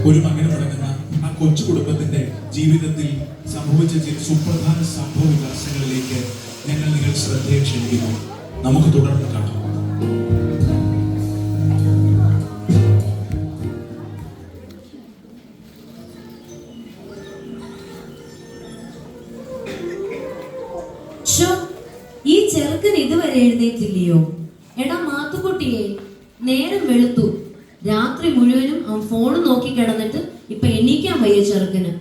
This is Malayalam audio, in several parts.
ഒരു മകനടങ്ങുന്ന ആ കൊച്ചു കുടുംബത്തിന്റെ ജീവിതത്തിൽ സംഭവിച്ച ചില സുപ്രധാന സംഭവ വികാസങ്ങളിലേക്ക് ഞങ്ങൾ നിങ്ങൾ ശ്രദ്ധയെ ക്ഷണിക്കുന്നു. നമുക്ക് തുടർന്ന് കാണാം. ഈ ചെറുക്കൻ ഇതുവരെ എഴുന്നേറ്റില്ലയോ? എടാ മാത്തുക്കുട്ടിയെ, നേരം വെളുത്തു. രാത്രി മുഴുവനും അവൻ ഫോൺ നോക്കി കിടന്നിട്ട് ഇപ്പൊ എണീക്കാൻ വയ്യ ചെറുക്കന്.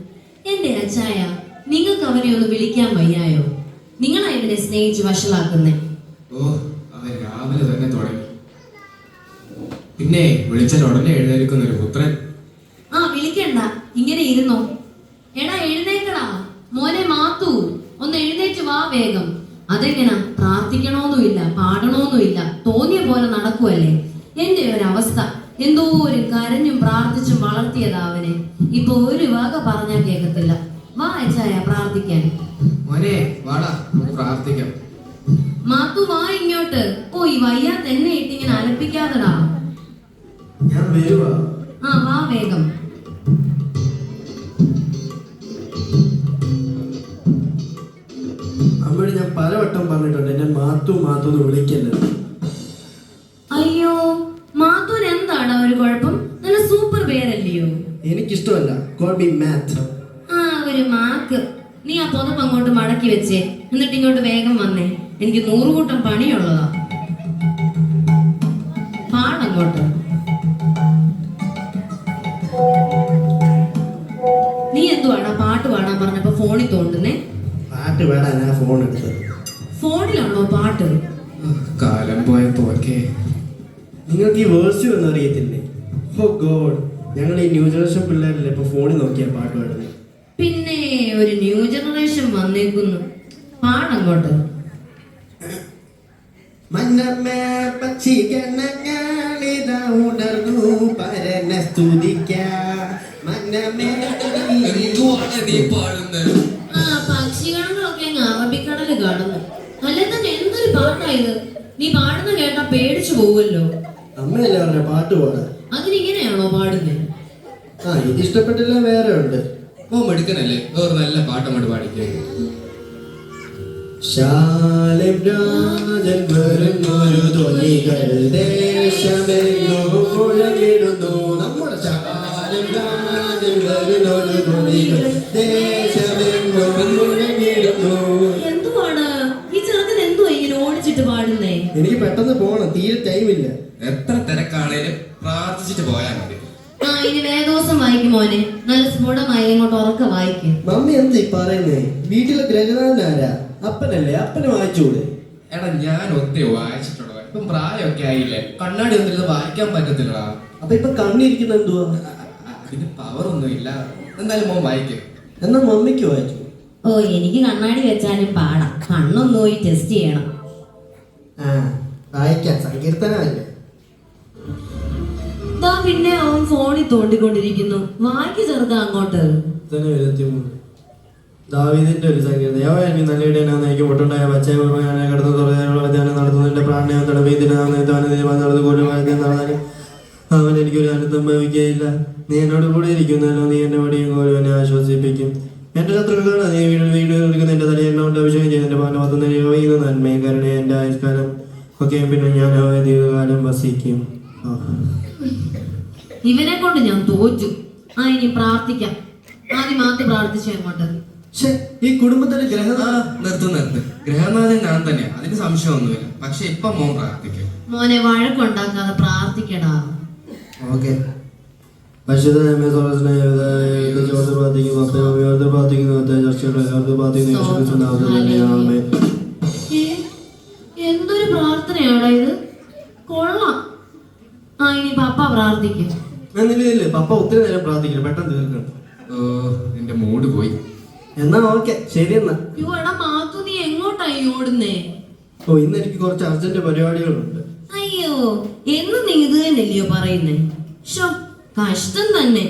എന്റെ അച്ചായ, നിങ്ങൾക്ക് അവനെ ഒന്ന് വിളിക്കാൻ വയ്യായോ? നിങ്ങളാ ഇവനെ സ്നേഹിച്ച് വഷളാക്കുന്നേ. ഓ, അവൻ രാവിലെ തന്നെ തുടങ്ങി. പിന്നെ വിളിച്ചാൽ ഉടനെ എഴുന്നേൽക്കുന്ന ഒരു പുത്രൻ. ആ വിളിക്കണ്ട, ഇങ്ങനെ ഇരുന്നോ. എടാ എഴുന്നേക്കടാ മോനെ മാത്തു, ഒന്ന് എഴുന്നേറ്റ് വാ വേഗം. അതെങ്ങനാ? പ്രാർത്ഥിക്കണോന്നുമില്ല, പാടണോന്നുമില്ല, തോന്നിയ പോലെ നടക്കുവല്ലേ. എന്റെ ഒരവസ്ഥ. എന്തോരം കരഞ്ഞും പ്രാർത്ഥിച്ചും വളർത്തിയതാ അവനെ. ഇപ്പൊ ഒരു വക പറഞ്ഞാൽ കേൾക്കത്തില്ല. വാ അച്ചായ പ്രാർത്ഥിക്കാൻ. മോനെ വാടാ, നമുക്ക് പ്രാർത്ഥിക്കാം. മാത്തു വാ ഇങ്ങോട്ട്. ഓ, ഈ വയ്യാത്ത എന്നെ ഇട്ടിങ്ങനെ അലപ്പിക്കാതെടാ. ഞാൻ വരുവാ. ആ വാ വേഗം. അമ്മയോട് ഞാൻ പലവട്ടം പറഞ്ഞിട്ടുണ്ട് എന്നെ മാത്തു മാത്തു എന്ന് വിളിക്കല്ലേ. അയ്യോ, മാത്തുവിന് എന്താണ് ഒരു കുഴപ്പം? നല്ല സൂപ്പർ പേരല്ലയോ? എനിക്കിഷ്ടമല്ല. Call me math. ആ ഒരു മാക്ക്. നീ ആ പുതപ്പ് അങ്ങോട്ട് മടക്കി വെച്ചേ, എന്നിട്ട് ഇങ്ങോട്ട് വേഗം വന്നേ. എനിക്ക് 100 കൂട്ടം പണിയുള്ളതാ. പാടങ്ങോട്ട്. നീ എന്തുവാടാ പാട്ട് പാടാൻ പറഞ്ഞപ്പോ ഫോണിൽ തോണ്ടുന്നേ? പാട്ട് വേടാ ഞാൻ ഫോൺ എടുത്തത്. ഫോണിലാണോ പാട്ട്? കാലം പോയ പോക്കെ. നിങ്ങൾക്ക് ഈ വേഴ്സ് ഒന്നും അറിയത്തില്ലേ? ഓ ഗോഡ്, ഞങ്ങൾ ഈ ന്യൂ ജനറേഷൻ പിള്ളേരല്ലേ ഇപ്പൊ ഫോണിൽ നോക്കിയാ പാട്ട് പാടുന്നത്. പിന്നെ ഒരു ന്യൂ ജനറേഷൻ വന്നേക്കുന്നു. പാടങ്ങോട്ട്. മന്നമ്മേ പക്ഷികണങ്ങളിതാ ഉണർന്നു പരന സ്തുതിക്കാം. മന്നമ്മേ നീ പാടുന്നത്. ആ പക്ഷികളൊക്കെ അങ്ങ് അറബിക്കടല് കാണുന്നു. അല്ലെ തന്നെ എന്തൊരു പാട്ടായത്. നീ പാടുന്ന കേട്ടാ പേടിച്ചു പോവുമല്ലോ. അമ്മയല്ലേ പറഞ്ഞ പാട്ട് പാടാൻ. അതിനിങ്ങനെയാണോ പാടുന്നത്? ആ ഇത് ഇഷ്ടപ്പെട്ടില്ല, വേറെ ഉണ്ട്. ഓ മെടുക്കനല്ലേ, വേറെ നല്ല പാട്ടങ്ങോട്ട് പാടിക്കേ. ശാലിം രാജൻ വരുന്നൊരു ധ്വനികൾ ദേശമെങ്ങും മുഴങ്ങിടുന്നു. നമ്മുടെ ശാലിം രാജൻ വരുന്നൊരു ധ്വനികൾ ദേശമെങ്ങും മുഴങ്ങിടുന്നു. എന്തുവാണ് ഈ ചെറുക്കൻ? എന്തുവാ ഇങ്ങനെ ഓടിച്ചിട്ട് പാടുന്നേ? എനിക്ക് പെട്ടെന്ന് പോണം, തീരെ ടൈമില്ല. എത്ര തിരക്കാണേലും പ്രാർത്ഥിച്ചിട്ട് പോയാൽ മതി. ആ ഇനി വേദോസം വായിക്കും മോനെ. നല്ല സ്ഫുടമായി ഇങ്ങോട്ട് ഉറക്ക വായിക്കും. മമ്മി എന്താ ഈ പറയുന്നേ? വീട്ടിലെ ഗ്രഹനാഥൻ ആരാ? അപ്പനല്ലേ? അപ്പന് വായിച്ചൂടെ? എടാ ഞാൻ ഒത്തിരി വായിച്ചിട്ടുള്ളൂ. ഇപ്പം പ്രായമൊക്കെ ആയില്ലേ, കണ്ണാടി ഒന്നും വായിക്കാൻ പറ്റത്തില്ലടാ. അപ്പൊ ഇപ്പൊ കണ്ണിരിക്കുന്ന എന്തുവാ? അതിന് പവർ ഒന്നും ഇല്ല. എന്തായാലും മോൻ വായിക്കും. എന്നാ മമ്മിക്ക് വായിച്ചു. ഓ എനിക്ക് കണ്ണാടി വെച്ചാലും പാടാം. കണ്ണൊന്ന് പോയി ടെസ്റ്റ് ചെയ്യണം. ആ വായിക്കാം, സങ്കീർത്തനമല്ലേ. പിന്നെ അവൻ ഫോണിൽ തോണ്ടിക്കൊണ്ടിരിക്കുന്നു. വായിക്ക് ചെറുക്ക അങ്ങോട്ട്. ദാവീദിന്റെ ഒരു സങ്കീർത്തനം. യഹോവേ നല്ല ഇടയനാകുന്നു, എനിക്ക് ഒട്ടുണ്ടായ പച്ചയെ കടന്നു തുറന്നുള്ള ധ്യാനം നടത്തുന്നതിന്റെ പ്രാണയം തടവീതിന് നടന്നാലും അവൻ എനിക്കൊരു അനർത്ഥം ഭവിക്കുകയില്ല. നീ എന്നോട് കൂടെ ഇരിക്കുന്നല്ലോ, നീ എന്റെ വടിയും കോലും എന്നെ ആശ്വസിപ്പിക്കും. എന്റെ ശത്രുക്കളാണ് നീ വീട് എടുക്കുന്ന എന്റെ തലയെണ്ണ അഭിഷേകം ചെയ്യുന്ന പാലം പത്തുന്ന നന്മയും കരുണയും എന്റെ ആയുഷ്കാലം ഒക്കെയും പിന്നെ ഞാൻ ദീർഘകാലം വസിക്കും. ഇവനെ കൊണ്ട് ഞാൻ തോറ്റു. ആ ഇനി പ്രാർത്ഥിക്കാം. ആദ്യം മാത്രം പ്രാർത്ഥിച്ചു അങ്ങോട്ട്. ഈ കുടുംബത്തിന്റെ നിർത്ത്. ഗ്രഹനാഥൻ ഞാൻ തന്നെയാ, അതിന് സംശയമൊന്നുമില്ല. പക്ഷെ ഇപ്പൊ മോൻ പ്രാർത്ഥിക്കും. മോനെ വഴക്കുണ്ടാക്കാതെ പ്രാർത്ഥിക്കടാ. ഓക്കെ. പരിശുദ്ധ എന്തൊരു പ്രാർത്ഥനയാടാ ഇത്. കൊള്ളാം. ആ ഇനി പപ്പ പ്രാർത്ഥിക്കും. പപ്പ ഒത്തിരി നേരം പ്രാർത്ഥിക്കണം, പെട്ടെന്ന് തീർക്കണം. ഓ എന്റെ മൂഡ് പോയി. എന്നാ ഓക്കെ, ശരി എന്നാ. എടാ മാത്തു, നീ എങ്ങോട്ടായി ഓടുന്നേ? ഓ ഇന്ന് എനിക്ക് കുറച്ച് അർജന്റ് പരിപാടികളുണ്ട്. അയ്യോ, എന്നും നീ ഇത് തന്നെയല്ലയോ പറയുന്നേ? ഷോ കഷ്ടം തന്നെ.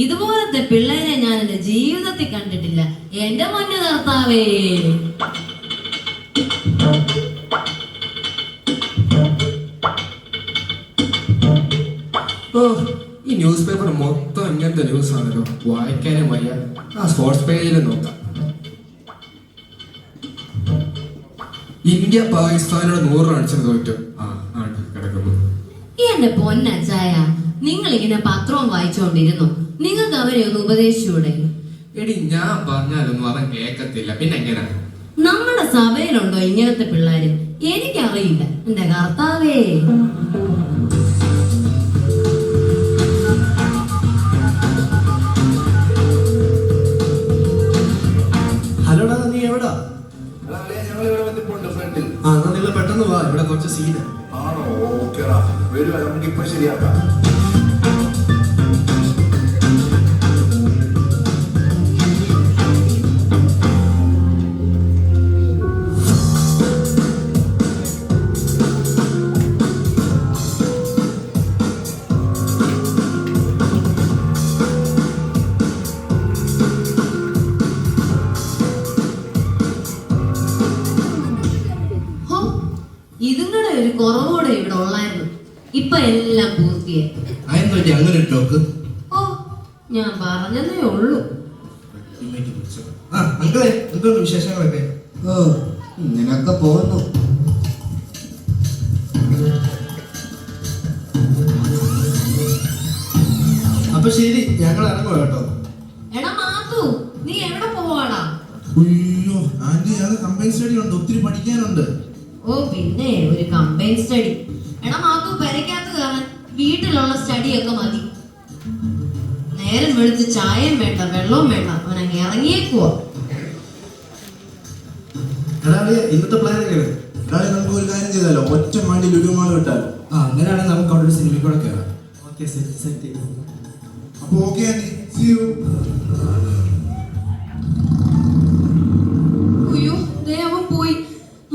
ഇതുപോലത്തെ പിള്ളേരെ ഞാൻ എന്റെ ജീവിതത്തിൽ കണ്ടിട്ടില്ല. എന്റെ മുന്നേ കർത്താവേ. ഓ ഈ ഈ ന്യൂസ് പേപ്പർ മൊത്തം ഇങ്ങനത്തെ ന്യൂസ് ആണല്ലോ, വായിക്കാനും വയ്യ. ആ സ്പോർട്സ് പേജിൽ നോക്കാം. ഇന്ത്യ പാകിസ്ഥാനോട് 100 റൺസിന് തോറ്റു. കിടക്കുന്നു. എന്റെ പൊന്നച്ചായ, നിങ്ങൾ ഇങ്ങനെ പത്രവും വായിച്ചോണ്ടിരുന്നു. നിങ്ങൾക്ക് അവരെ ഒന്ന് ഉപദേശിച്ചൂടെ? എടി, ഞാൻ പറഞ്ഞാലൊന്നും അവൻ കേക്കത്തില്ല. പിന്നെ എങ്ങനെ? നമ്മുടെ സഭയിലുണ്ടോ ഇങ്ങനത്തെ പിള്ളേര്? എനിക്കറിയില്ല. എന്റെ കർത്താവേ. ഹലോടാ, നീ എവിടാ? ആ, എന്നാ നിങ്ങൾ പെട്ടെന്ന് വാ, ഇവിടെ കുറച്ച് സീന. ആണോ? ഓക്കേടാ, വരുവാ, നമുക്ക് ഇപ്പൊ ശരിയാക്കാം. ഹോ, ഇതുങ്ങളെ ഒരു കുറവോടെ ഇവിടെ ഉള്ളായിരുന്നു. ഇപ്പൊ എല്ലാം പൂർത്തിയായി. അതെന്താ അങ്ങനെ ഒരു ടോക്ക്? ഓ, ഞാൻ പറഞ്ഞതേ ഉള്ളൂ. ആ അങ്കിളെ, എന്തോന്ന് വിശേഷങ്ങളൊക്കെ? ഓ, ഇങ്ങനൊക്കെ പോകുന്നു. അപ്പൊ ശരി, ഞങ്ങൾ ഇറങ്ങുക കേട്ടോ. എടാ മാത്തു, നീ എവിടെ പോവാടാ? അയ്യോ ആന്റി, അത് കമ്പൈൻ സ്റ്റഡി ഉണ്ട്, ഒത്തിരി പഠിക്കാനുണ്ട്. ഓ പിന്നെ ഒരു കമ്പൈൻ സ്റ്റഡി. എടാ മാത്തു, പെരക്കകത്ത് കയറാൻ വീട്ടിലുള്ള സ്റ്റഡിയൊക്കെ മതി. നേരം വെളുത്ത് ചായയും വേണ്ട, വെള്ളവും വേണ്ട, അവനങ്ങ് ഇറങ്ങിയേക്കുവാ. എടാ അളിയ, ഇന്നത്തെ പ്ലാൻ എങ്ങനെ? നാളെ നമുക്ക് ഒരു കാര്യം ചെയ്താലോ, ഒറ്റ മാണ്ടി ലുലുമാൾ വിട്ടാലോ? ആ, അങ്ങനെയാണെങ്കിൽ നമുക്ക് അവിടെ ഒരു സിനിമയിൽ കൂടെ കയറാം. Okay, set set. അപ്പൊ ഓക്കെ ആന്റി, see you. അയ്യോ, ദേ അവൻ പോയി.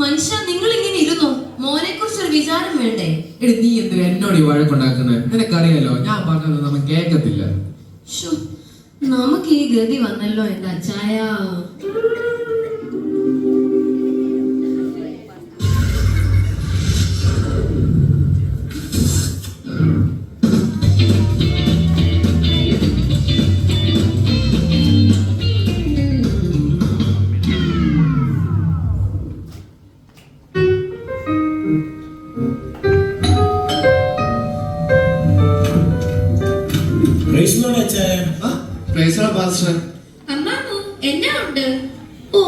മനുഷ്യ, നിങ്ങൾ ഇങ്ങനെ ഇരുന്നോ? മോനെ കുറിച്ച് ഒരു വിചാരം വേണ്ടേ? എടി, നീ എന്ത് എന്നോട് ഈ വഴക്കുണ്ടാക്കുന്നത്? നിനക്കറിയാലോ, ഞാൻ പറഞ്ഞത് അവൻ കേക്കത്തില്ല. ശ്ശോ, നമുക്ക് ഈ ഗതി വന്നല്ലോ എന്റെ അച്ചായ. അമ്മാമു, എന്നാ ഉണ്ട്? ഓ,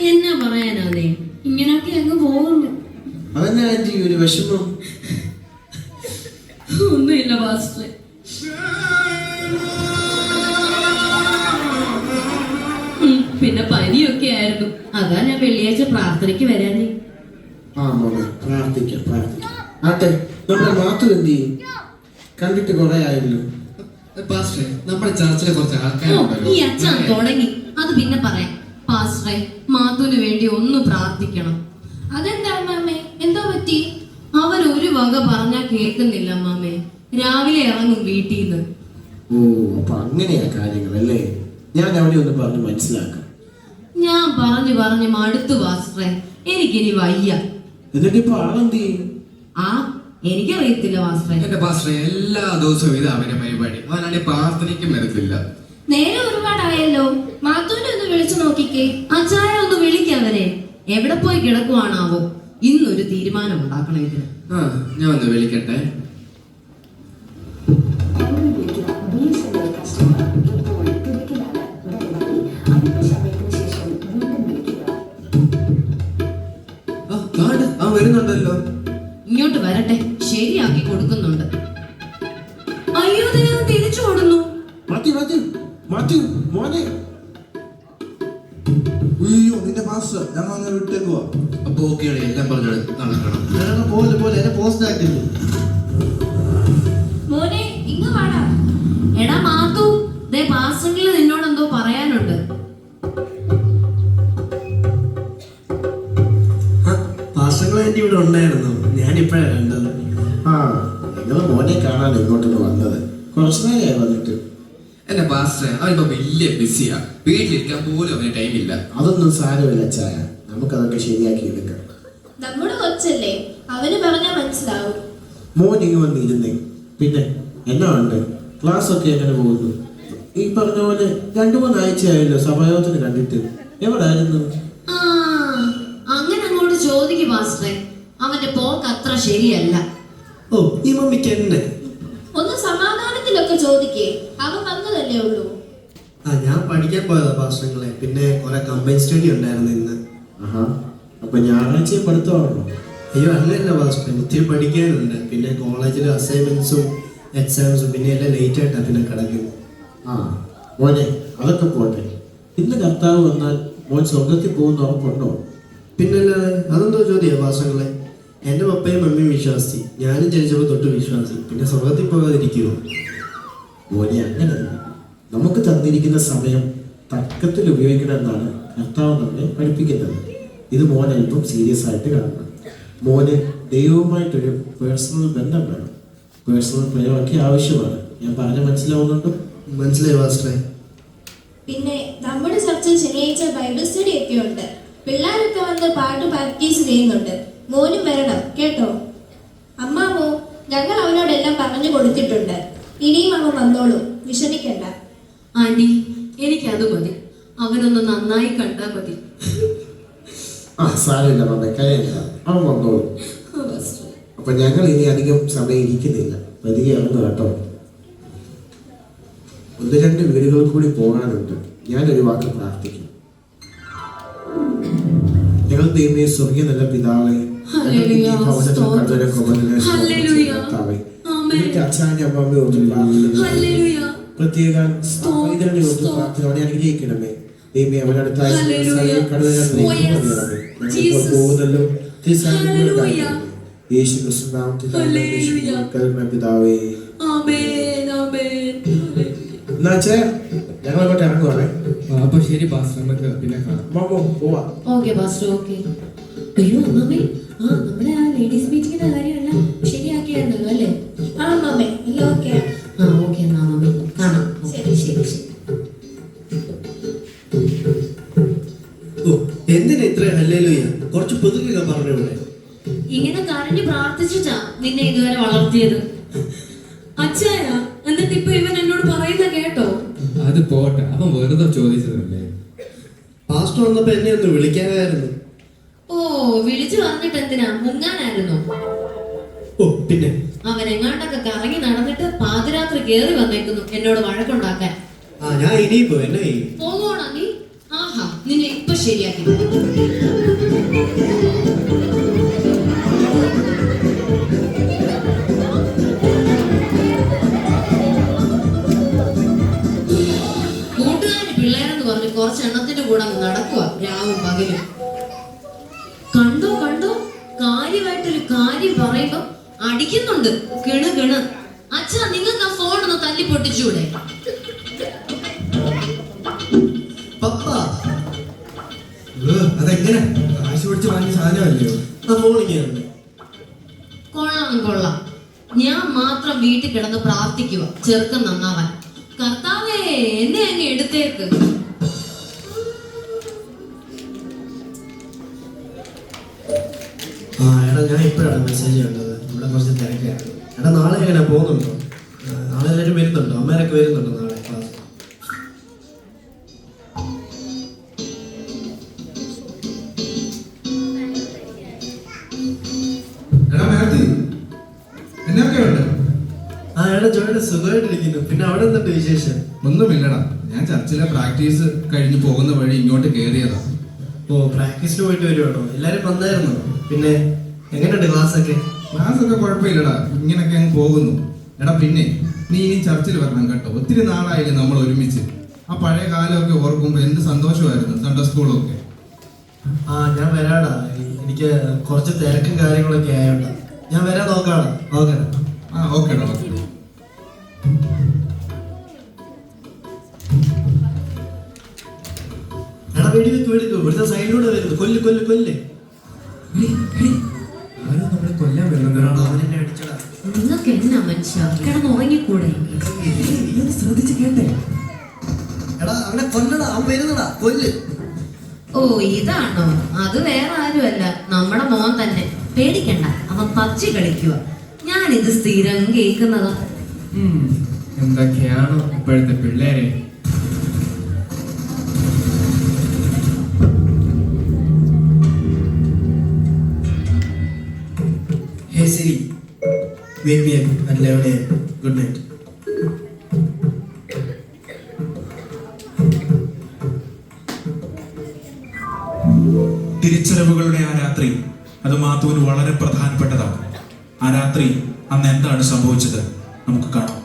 എന്നാ പറയാനാന്നേ, ഇങ്ങനൊക്കെ അങ്ങ് പോകുന്നു. അതന്നെ ആന്റി, ഒരു വിഷമം. ഒന്നുമില്ല പാസ്റ്ററെ. പിന്നെ പനിയൊക്കെ ആയിരുന്നു. അതാ ഞാൻ വെള്ളിയാഴ്ച പ്രാർത്ഥനയ്ക്ക് വരാനേ. ആ മോനെ, പ്രാർത്ഥിക്കാം. ആട്ടെ, നമ്മുടെ മാത്രം എന്ത് ചെയ്യും? കണ്ടിട്ട് കുറെ ആയല്ലോ. പാസ്റ്ററെ, നമ്മുടെ ചർച്ചിലെ കുറച്ച് ഓ, ആൾക്കാരുണ്ടല്ലോ. ഈ അച്ഛൻ തുടങ്ങി. അത് പിന്നെ പറയാം. പാസ്റ്ററെ, മാത്തുവിന് വേണ്ടി ഒന്ന് പ്രാർത്ഥിക്കണം. അതെന്താ അമ്മാമ്മേ, എന്താ പറ്റി? അവൻ ഒരു വക പറഞ്ഞാ കേൾക്കുന്നില്ല അമ്മാമ്മേ. രാവിലെ ഇറങ്ങും വീട്ടിൽ നിന്ന്. ഓ, അപ്പൊ അങ്ങനെയാ കാര്യങ്ങളല്ലേ? ഞാൻ അവിടെ ഒന്ന് പറഞ്ഞ് മനസ്സിലാക്കാം. ഞാൻ പറഞ്ഞു മടുത്തു പാസ്റ്ററെ. എനിക്കിനി വയ്യ. എന്നിട്ട് ഇപ്പൊ ആളെന്ത് ചെയ്യും? ആ, എനിക്കറിയത്തില്ല പാസ്റ്ററെ. എന്റെ പാസ്റ്ററെ, എല്ലാ ദിവസവും ഇത് അവന്റെ പരിപാടി. അവനാണെങ്കിൽ പ്രാർത്ഥനയ്ക്കും വരത്തില്ല. നേരെ ഒരുപാടായല്ലോ. മാത്തൂനെ ഒന്ന് വിളിച്ചു നോക്കിക്കേ. അച്ചായ ഒന്ന് വിളിക്കവരെ. എവിടെ പോയി കിടക്കുവാണാവോ? ഇന്നൊരു തീരുമാനം ഉണ്ടാക്കണം ഇതിന്. ആ, ഞാൻ ഒന്ന് വിളിക്കട്ടെ. അവൻ വരുന്നുണ്ടല്ലോ. ഇങ്ങോട്ട് വരട്ടെ, ശരിയാക്കി കൊടുക്കുന്നുണ്ട്. അയ്യോ, ദൈവം തിരിച്ചു ഓടുന്നു. മാത്യു മോനെ. അയ്യോ, നിന്റെ പാസ്റ്റർ ഞങ്ങൾ അങ്ങനെ വിട്ടേക്കുവാ. അപ്പൊ ഓക്കെയാണ്, എല്ലാം പറഞ്ഞത് നടക്കണം. പോലെ എന്നെ പോസ്റ്റ് ആക്കില്ല. മോനെ, ഇങ്ങ് വാടാ. എടാ മാത്തു, ദേ പാസ്റ്ററിൽ നിന്നോട് എന്തോ പറയാനുണ്ട്. പാസ്റ്റങ്ങൾ എന്റെ ഇവിടെ ഉണ്ടായിരുന്നു, ഞാനിപ്പോഴാണ് കണ്ടത്. ആ, നിങ്ങൾ മോനെ കാണാൻ ഇങ്ങോട്ടൊന്ന് വന്നത്. കുറച്ചു നേരമായി വന്നിട്ട്. എന്റെ പാസ്റ്റർ അവനിപ്പോ വലിയ ബിസിയാ, വീട്ടിലിരിക്കാൻ പോലും അവന് ടൈമില്ല. അതൊന്നും സാരമില്ല ചായ, നമുക്കതൊക്കെ ശരിയാക്കി എടുക്കാം. നമ്മുടെ കൊച്ചല്ലേ, അവന് പറഞ്ഞാൽ മനസ്സിലാവും. മോൻ ഇങ്ങ് വന്നിരുന്നേ. പിന്നെ എന്നാ ഉണ്ട്? ക്ലാസ് ഒക്കെ എങ്ങനെ പോകുന്നു? ഈ പറഞ്ഞ പോലെ 2-3 ആഴ്ചയായല്ലോ സഭായോഗത്തിന് കണ്ടിട്ട്. എവിടായിരുന്നു? ആ അങ്ങനെ അങ്ങോട്ട് ചോദിക്കും പാസ്റ്ററെ. അവന്റെ പോക്ക് അത്ര ശരിയല്ല. ഓ ഈ മമ്മിക്ക് എന്നെ ഒന്ന് സമാധാനത്തിലൊക്കെ ചോദിക്കേ. അവൻ വന്നതല്ലേ ഉള്ളൂ. ഞാൻ പഠിക്കാൻ പോയതാ പാസ്റ്റങ്ങളെ. പിന്നെ കുറെ കമ്പൈൻ സ്റ്റഡി ഉണ്ടായിരുന്നു ഇന്ന്. ആഹാ, അപ്പൊ ഞായറാഴ്ച പഠിത്തമാണോ? അയ്യോ അല്ലല്ല പാസ്റ്റർ, ഒത്തിരി പഠിക്കാനുണ്ട്. പിന്നെ കോളേജിലെ അസൈൻമെന്റ്സും എക്സാംസും പിന്നെ എല്ലാം ലേറ്റ് ആയിട്ടാണ് പിന്നെ കിടക്കുന്നത്. ആ മോനെ, അതൊക്കെ പോട്ടെ. ഇന്ന് കർത്താവ് വന്നാൽ മോൻ സ്വർഗത്തിൽ പോകുന്ന ഉറപ്പുണ്ടോ? പിന്നല്ലാതെ അതെന്തോ ചോദ്യ പാസ്റ്റങ്ങളെ. എൻ്റെ പപ്പയും മമ്മിയും വിശ്വാസി, ഞാനും ജനിച്ചപ്പോൾ തൊട്ട് വിശ്വാസി. പിന്നെ സ്വർഗത്തിൽ പോകാതിരിക്കുമോ? മോനെ, അങ്ങനെയല്ല. നമുക്ക് തന്നിരിക്കുന്ന സമയം തർക്കത്തിൽ ഉപയോഗിക്കണമെന്നാണ് കർത്താവ് നമ്മെ പഠിപ്പിക്കുന്നത്. ഇത് മോൻ അല്പം സീരിയസ് ആയിട്ട് കാണണം. മോന് ദൈവവുമായിട്ടൊരു പേഴ്സണൽ ബന്ധം വേണം. പേഴ്സണൽ പ്രയോഗമൊക്കെ ആവശ്യമാണ്. ഞാൻ പറഞ്ഞ മനസ്സിലാവുന്നുണ്ടോ? മനസ്സിലായി പാസ്റ്ററെ. പിന്നെ നമ്മുടെ ചർച്ചിൽ ശനിയാഴ്ച ബൈബിൾ സ്റ്റഡി ഒക്കെ ഉണ്ട്. പിള്ളേരൊക്കെ വന്ന് പാട്ട് പ്രാക്ടീസ് ചെയ്യുന്നുണ്ട്. മോനും വരണം കേട്ടോ. അമ്മാമോ, ഞങ്ങൾ അവനോടെല്ലാം പറഞ്ഞു കൊടുത്തിട്ടുണ്ട്. ഇനിയും അവൻ വന്നോളൂ, വിഷമിക്കണ്ട. ആന്റി, എനിക്കത് മതി. അവനൊന്ന് നന്നായി കണ്ടാ മതി. ആ സാരമില്ല മോനെ, കരയില്ല, അവൻ വന്നോളൂ. അപ്പൊ ഞങ്ങൾ ഇനി അധികം സമയം ഇരിക്കുന്നില്ല, വരികയാണെന്ന് കേട്ടോ. 1-2 വീടുകളിൽ കൂടി പോകാനുണ്ട്. ഞാനൊരു വാക്ക് പ്രാർത്ഥിക്കും. ഞങ്ങൾ ദൈവമേ, സ്വർഗീയ നല്ല പിതാവേ, ഹല്ലേലൂയ, അച്ഛാന്റെ അമ്മയോട് ഹല്ലേലൂയ, പ്രത്യേക പ്രാർത്ഥനയോടെ അനുഗ്രഹിക്കണമേ. ദൈവമേ, അവനടുത്ത പോകുന്നല്ലോ യേശു ക്രിസ്തു നാമത്തിൽ പിതാവേ. എന്നാച്ചേ ഞങ്ങളങ്ങോട്ട് ഇറങ്ങുവാണേ. അപ്പൊ ശരി പാസ്റ്റർ, നമുക്ക് പിന്നെ കാണാം. മാമോ പോവാ. Okay pastor, okay. അയ്യോ അമ്മമ്മേ, നമ്മുടെ ആ ലേഡീസ് മീറ്റിങ്ങിന്റെ കാര്യമെല്ലാം ശരിയാക്കിയായിരുന്നല്ലോ അല്ലേ? ആ അമ്മേ, എല്ലാം ഓക്കെയാണ്. ഓക്കെ എന്നാ മമ്മി, കാണാം. ശരി ശരി ശരി. ഓ എന്തിനാ ഇത്ര ഹല്ലേലൂയ? കുറച്ച് പുതുക്കുക പറഞ്ഞൂടെ? ഇങ്ങനെ കരഞ്ഞു പ്രാർത്ഥിച്ചിട്ടാ നിന്നെ ഇതുവരെ വളർത്തിയത്. അച്ഛായ, എന്നിട്ട് ഇപ്പൊ ഇവൻ എന്നോട് പറയുന്ന കേട്ടോ? അത് പോട്ടെ, അവൻ വെറുതെ ചോദിച്ചതല്ലേ. പാസ്റ്റർ വന്നപ്പോ എന്നെ ഒന്ന് വിളിക്കാനായിരുന്നു. ഓ, വിളിച്ചു പറഞ്ഞിട്ട് എന്തിനാ? മുങ്ങാനായിരുന്നോ? ഓ പിന്നെ അവൻ എങ്ങാണ്ടൊക്കെ കറങ്ങി നടന്നിട്ട് പാതിരാത്രി കേറി വന്നേക്കുന്നു എന്നോട് വഴക്കുണ്ടാക്കാൻ. ഞാൻ ഇനിയിപ്പോ എന്നെ പോകണ നീ? ആഹാ, നിന്നെ ഇപ്പൊ ശരിയാക്കി. കൂട്ടുകാരി പിള്ളേരെന്ന് പറഞ്ഞ് കുറച്ചെണ്ണത്തിന്റെ കൂടെ അങ്ങ് നടക്കുക രാവും പകലും. കണ്ടോ കണ്ടോ, കാര്യമായിട്ടൊരു കാര്യം പറയുമ്പോ അടിക്കുന്നുണ്ട് കിണ് കിണ്. അച്ഛാ, നിങ്ങൾക്ക് ആ ഫോൺ ഒന്ന് തല്ലി പൊട്ടിച്ചൂടെ? പപ്പ അതെങ്ങനെ? കാശ് പിടിച്ച് വാങ്ങിയ സാധനമല്ലയോ? ഫോണിങ്ങുണ്ട്. കൊള്ളാം കൊള്ളാം. ഞാൻ മാത്രം വീട്ടിൽ കിടന്ന് പ്രാർത്ഥിക്കുക ചെറുക്കൻ നന്നാവാൻ. കർത്താവേ, എന്നെ അങ്ങ് എടുത്തേക്ക്. എടാ, ഞാൻ ഇപ്പോഴാണ് മെസ്സേജ് കണ്ടത്. ഇവിടെ കുറച്ച് തിരക്കാണ്. എടാ, നാളെ എങ്ങനെ പോകുന്നുണ്ടോ? നാളെ എല്ലാവരും വരുന്നുണ്ടോ? അമ്മേരൊക്കെ വരുന്നുണ്ടോ നാളെ ക്ലാസ്? എന്നൊക്കെയുണ്ട്? എടാ ജോയുടെ സുഖമായിട്ടിരിക്കുന്നു. പിന്നെ അവിടെ എന്തുണ്ട് വിശേഷം? ഒന്നുമില്ലടാ, ഞാൻ ചർച്ചിലെ പ്രാക്ടീസ് കഴിഞ്ഞ് പോകുന്ന വഴി ഇങ്ങോട്ട് കയറിയതാ. ഓ, പ്രാക്ടീസിന് പോയിട്ട് വരുവാണോ? എല്ലാരും വന്നായിരുന്നോ? പിന്നെ എങ്ങനെയുണ്ട് ക്ലാസ് ഒക്കെ? ക്ലാസ് ഒക്കെ കുഴപ്പമില്ലടാ, ഇങ്ങനൊക്കെ അങ്ങ് പോകുന്നു. എടാ പിന്നെ നീ ഇനി ചർച്ചിൽ വരണം കേട്ടോ. ഒത്തിരി നാളായില്ലേ നമ്മൾ ഒരുമിച്ച്. ആ പഴയ കാലമൊക്കെ ഓർക്കുമ്പോൾ എന്ത് സന്തോഷമായിരുന്നു സൺഡേ സ്കൂളൊക്കെ. ഞാൻ വരാടാ. എനിക്ക് കുറച്ച് തിരക്കും കാര്യങ്ങളൊക്കെ ആയോണ്ടാ. ഞാൻ വരാൻ നോക്കാടാ. ഓക്കെടാ. ഓക്കേടാ, ഓക്കെ. എടാ, വെടിവെക്ക് ഇവിടുത്തെ സൈഡിലൂടെ വരുന്നു. കൊല്ല് കൊല്ല് കൊല്ല്. നമ്മളെ കൊല്ലാൻ വരുന്നുണ്ടോ? അവനെന്നെ അടിച്ചടാ. നിങ്ങൾക്ക് എന്നാ മനുഷ്യ, കിടന്ന് ഉറങ്ങിക്കൂടെ? ശ്രദ്ധിച്ച് കേട്ടെ. എടാ, അവനെ കൊല്ലടാ. അവൻ വരുന്നടാ. കൊല്ല്. ഓ, ഇതാണോ? അത് വേറെ ആരുമല്ല, നമ്മുടെ മോൻ തന്നെ. പേടിക്കണ്ട, അവൻ പച്ചി കളിക്കുക. ഞാനിത് സ്ഥിരം കേൾക്കുന്നതാ. എന്തൊക്കെയാണോ ഇപ്പോഴത്തെ പിള്ളേരെ. Hey Siri, wake me up at 11 a.m. Good night. തിരിച്ചറിവുകളുടെ ആ രാത്രി അത് മാത്തുവിന് വളരെ പ്രധാനപ്പെട്ടതാണ്. ആ രാത്രി അന്ന് എന്താണ് സംഭവിച്ചത് നമുക്ക് കാണാം.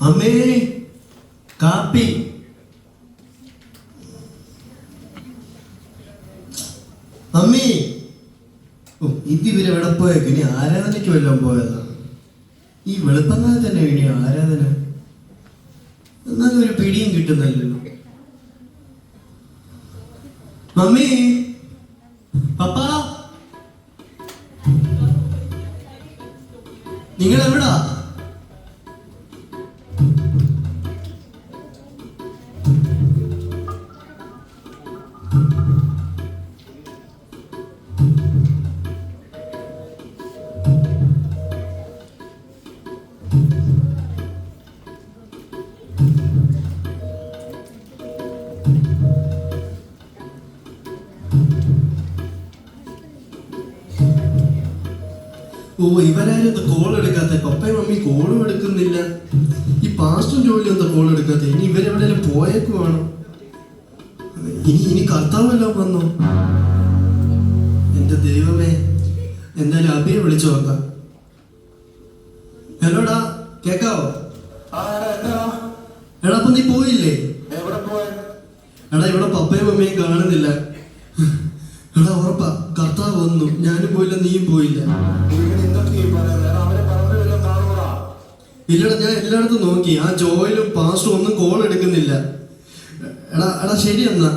അമ്മേ, കാപ്പി. അമ്മേ, ഇതിവരെ എവിടെ പോയേക്ക്? ഇനി ആരാധനയ്ക്ക് വല്ലതും പോയതാ? ഈ വെളുപ്പങ്ങാതെ തന്നെ ഇനി ആരാധന. എന്നാലും ഒരു പിടിയും കിട്ടുന്നില്ലല്ലോ. മമ്മി, പപ്പ, നിങ്ങൾ എവിടാ? ഓ, ഇവരാരും എന്താ കോൾ എടുക്കാത്ത? പപ്പയും മമ്മി കോളും എടുക്കുന്നില്ല. ഈ പാസ്റ്റും ജോലി എന്താ കോൾ എടുക്കാത്ത? ഇനി ഇവരെവിടെയും പോയേക്കുവാണോ? ഇനി കർത്താവല്ലോ വന്നോ? എന്റെ ദൈവമേ, എന്തായാലും അബിയെ വിളിച്ചു നോക്കാം. ഹലോടാ, കേക്കാവോ? എടാ, അപ്പൊ നീ പോയില്ലേ? എടാ, ഇവിടെ പപ്പയും മമ്മിയും കാണുന്നില്ല. എടാ, ഉറപ്പാ കർത്താവ് വന്നു. ഞാനും പോയില്ല, നീയും പോയില്ല. ഇല്ലടാ, ഞാൻ എല്ലായിടത്തും നോക്കി. ആ ജോയിലും പാസ്റ്റും ഒന്നും കോൾ എടുക്കുന്നില്ല. എടാ ശരി എന്നാ.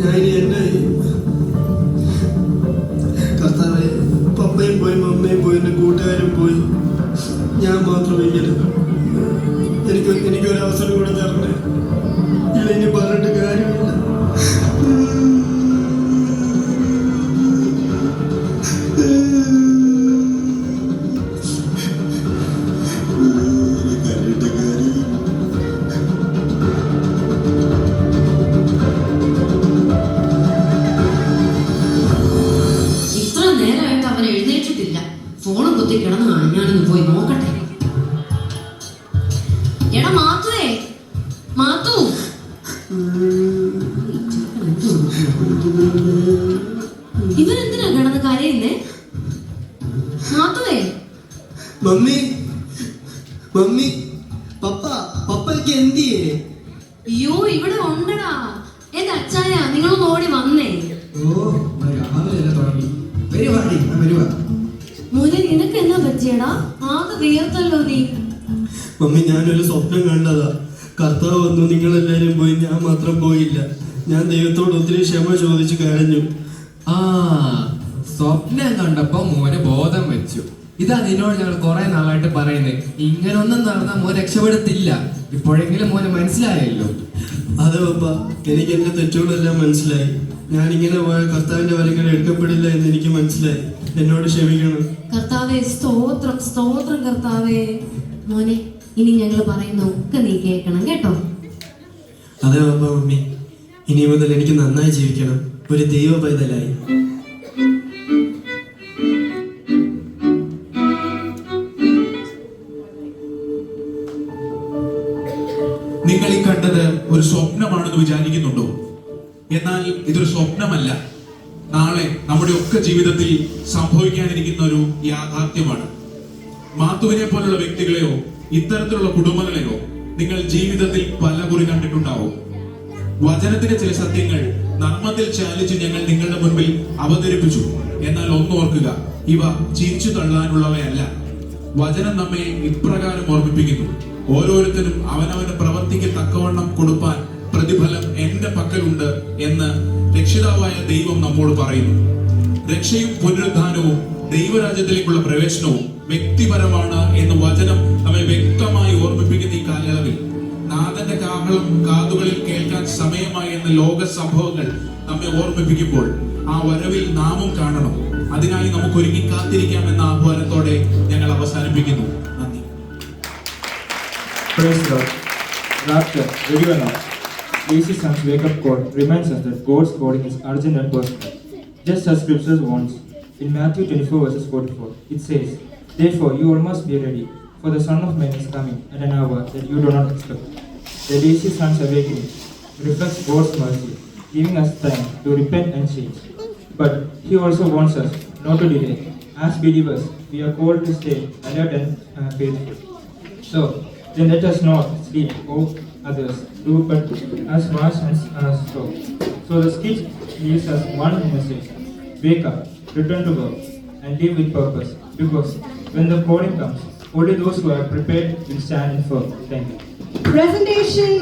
ഞാൻ ഇനി എന്നെ കർത്താവേ, പപ്പയും പോയി, മമ്മയും പോയി, എന്റെ കൂട്ടുകാരും പോയി, ഞാൻ മാത്രം ഇങ്ങനെ. എനിക്കൊരവസരം കൂടെ തരണേ. ഇല്ല, ഇനി പറഞ്ഞിട്ട് കാര്യമില്ല. ഇത്ര നേരമായിട്ട് അവൻ എഴുന്നേറ്റിട്ടില്ല. ഫോണും കുത്തി കിടന്നു കാണും. ഞാനൊന്ന് പോയി നോക്കട്ടെ. എടാ മാത്തുവേ, മാത്തു, ഇവരെന്തിനാ കിടന്ന് കരയുന്നേ? മാത്തുവേ, മമ്മി, മമ്മി, പപ്പയ്ക്ക് എന്തിയേ? അയ്യോ, ഇവിടെ ഉണ്ടടാ. എന്റെ അച്ചായ, നിങ്ങളൊന്ന് ഓടി വന്നേ. ഓ, രാവിലെ തുടങ്ങി പരിപാടി. മോനെ, നിനക്ക് എന്നാ പറ്റിയടാ? ആകെ വിയർത്തല്ലോ നീ. മമ്മി, ഞാനൊരു സ്വപ്നം കണ്ടതാ. കർത്താവ് വന്നു, നിങ്ങളെല്ലാരും പോയി, ഞാൻ മാത്രം പോയില്ല. ഞാൻ ദൈവത്തോട് ഒത്തിരി ക്ഷമ ചോദിച്ചു കരഞ്ഞു. ആ, സ്വപ്നം കണ്ടപ്പോ മോനെ ബോധം വെച്ചു. ഇതാ നിന്നോട് ഞങ്ങൾ കുറെ നാളായിട്ട് പറയുന്നത്. ഇങ്ങനൊന്നും നടന്നാൽ മോൻ രക്ഷപ്പെടത്തില്ല. ഇപ്പോഴെങ്കിലും മോനെ മനസ്സിലായല്ലോ. അതെ പപ്പ, എനിക്ക് എന്റെ തെറ്റുകളെല്ലാം മനസ്സിലായി. ഞാനിങ്ങനെ പോയ കർത്താവിന്റെ വരങ്ങൾ എടുക്കപ്പെടില്ല എന്ന് എനിക്ക് മനസ്സിലായി. എന്നോട് ക്ഷമിക്കണം. കർത്താവേ, സ്തോത്രം സ്തോത്രം കർത്താവേ. മോനെ, ഇനി ഞങ്ങൾ പറയുന്ന ഒക്കെ നീ കേൾക്കണം കേട്ടോ. അതെ പപ്പ, മമ്മി, ഇനി മുതൽ എനിക്ക് നന്നായി ജീവിക്കണം, ഒരു ദൈവ പൈതലായി. നിങ്ങൾ ഈ കണ്ടത് ഒരു സ്വപ്നമാണെന്ന് വിചാരിക്കുന്നുണ്ടോ? എന്നാൽ ഇതൊരു സ്വപ്നമല്ല. നാളെ നമ്മുടെ ഒക്കെ ജീവിതത്തിൽ സംഭവിക്കാനിരിക്കുന്ന ഒരു യാഥാർത്ഥ്യമാണ്. മാത്തുവിനെ പോലുള്ള വ്യക്തികളെയോ ഇത്തരത്തിലുള്ള കുടുംബങ്ങളെയോ നിങ്ങൾ ജീവിതത്തിൽ പലകുറി കണ്ടിട്ടുണ്ടാവും. വചനത്തിന്റെ ചില സത്യങ്ങൾ നർമ്മത്തിൽ ചാലിച്ച് ഞങ്ങൾ നിങ്ങളുടെ മുൻപിൽ അവതരിപ്പിച്ചു. എന്നാൽ ഒന്നോർക്കുക, ഇവ ചിരിച്ചു തള്ളാനുള്ളവയല്ല. വചനം നമ്മെ ഇപ്രകാരം ഓർമ്മിപ്പിക്കുന്നു: ഓരോരുത്തരും അവനവന്റെ പ്രവർത്തിക്ക് തക്കവണ്ണം കൊടുപ്പാൻ പ്രതിഫലം എന്റെ പക്കലുണ്ട് എന്ന് രക്ഷിതാവായ ദൈവം നമ്മോട് പറയുന്നു. രക്ഷയും പുനരുദ്ധാനവും ദൈവരാജ്യത്തിലേക്കുള്ള പ്രവേശനവും വ്യക്തിപരമാണ് എന്ന് വചനം നമ്മെ വ്യക്തമായി ഓർമ്മിപ്പിക്കുന്ന ഈ കാലയളവിൽ നാഥന്റെ കാഹളം കാതുകളിൽ കേൾക്കാൻ സമയമായി എന്ന ലോക സംഭവങ്ങൾ നമ്മെ ഓർമ്മിപ്പിക്കുമ്പോൾ ആ വരവിൽ നാമും കാണണം. അതിനായി നമുക്ക് ഒരുങ്ങി കാത്തിരിക്കാം എന്ന ആഹ്വാനത്തോടെ ഞങ്ങൾ അവസാനിപ്പിക്കുന്നു. നന്ദി. Praise God. Rapture, ready or not? AC Sun's wake-up call reminds us that God's calling is urgent and personal. Just as Scripture warns, in Matthew 24 verses 44, it says, "Therefore you all must be ready, for the Son of Man is coming at an hour that you do not expect." The AC Sun's awakening reflects God's mercy, giving us time to repent and change. But He also wants us not to delay. As believers, we are called to stay alert and faithful. So, then let us not sleep or others do, but as watch and so. So the skit gives us one message: wake up, return to work, and live with purpose. Because when the calling comes, only those who are prepared will stand firm. Thank you. Presentation